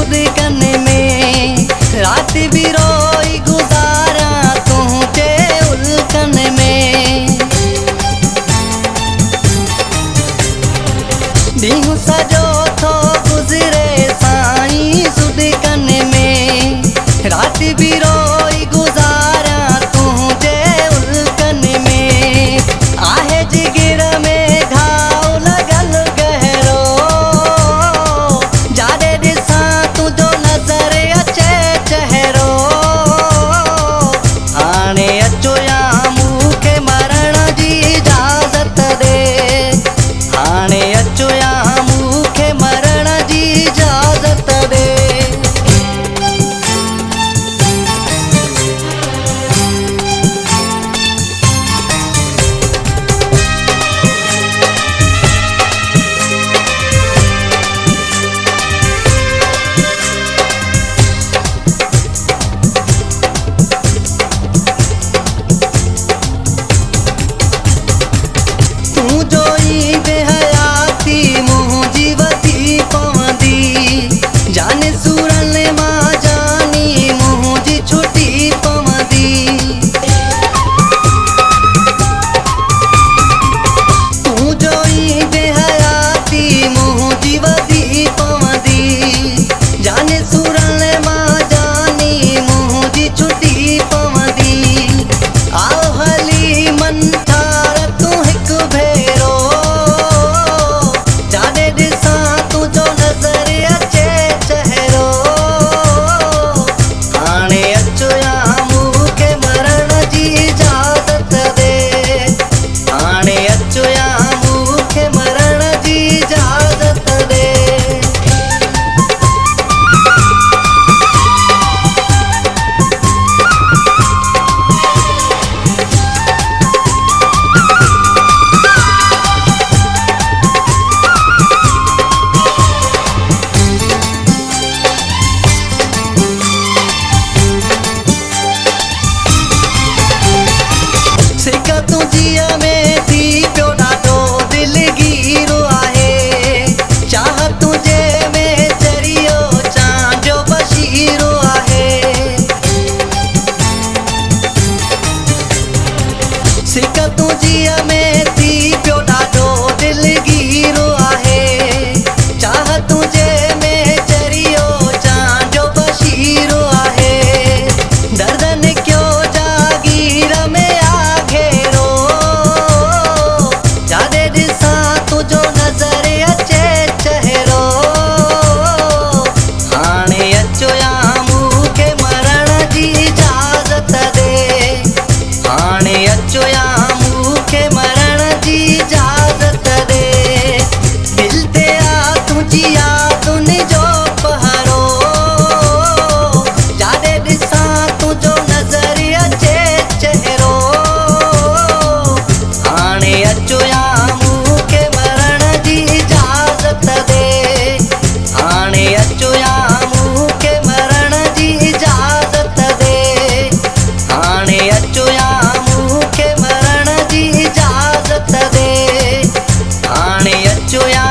सुदकन में, रात भी रोई गुजारा तुझे उल्कन में। ॾींहुं सॼो थो गुज़रे साईं सुदकन में, रात भी रोई गुजारा तुझे उल्कन में। आहे जिगर में घाव लगल गहरो, जाॾे ॾिसां तुंहिंजो नज़र अचे चहिरो। हाणे अचो या मूंखे मरण जी इजाज़त ॾे, हाणे अचो या मूंखे मरण जी इजाज़त ॾे। तूं जो ई बेहयाती मुंहिंजी वधी पवंदी, जाने सूरन मां जानी मुंहिंजी छुटी पवंदी। तूं जो ई बेहयाती मुंहिंजी वधी पवंदी, जाने सूरन मां जानी मुंहिंजी छुटी पवंदी। आओ हली मन ठार तूं हिकु भेरो, जाॾे ॾिसां तुंहिंजो नज़र अचे चहिरो। हाणे अचो या मूंखे मरण जी इजाज़त ॾे, हाणे अचो या मूंखे मरण जी इजाज़त ॾे। सिक तुंहिंजीअ में थी पियो ॾाढो दिलगीरो आहे, चाह तुंहिंजे में चरियो चांद जो बशीरो आहे। सिक तुंहिंजीअ में थी पियो ॾाढो दिलगीरो आहे, चाह तुंहिंजे में चरियो चांद जो बशीरो आहे। दर्द निकियो जागीर में आ घेरो, जाॾे ॾिसां तुंहिंजो नज़र अचे चहिरो। हाणे अचो या मूंखे मरण जी इजाज़त ॾे, हाणे अचो या मूंखे मरण जी इजाज़त ॾे। दिल ते आ तुंहिंजी यादुनि जो पहरो, जाॾे ॾिसां तुंहिंजो नज़र अचे चहिरो। हाणे अचो या मूंखे मरण जी इजाज़त ॾे, हाणे अचो या मूंखे मरण जी इजाज़त ॾे, हाणे अचो या मूंखे मरण जी इजाज़त ॾे, हाणे अचो या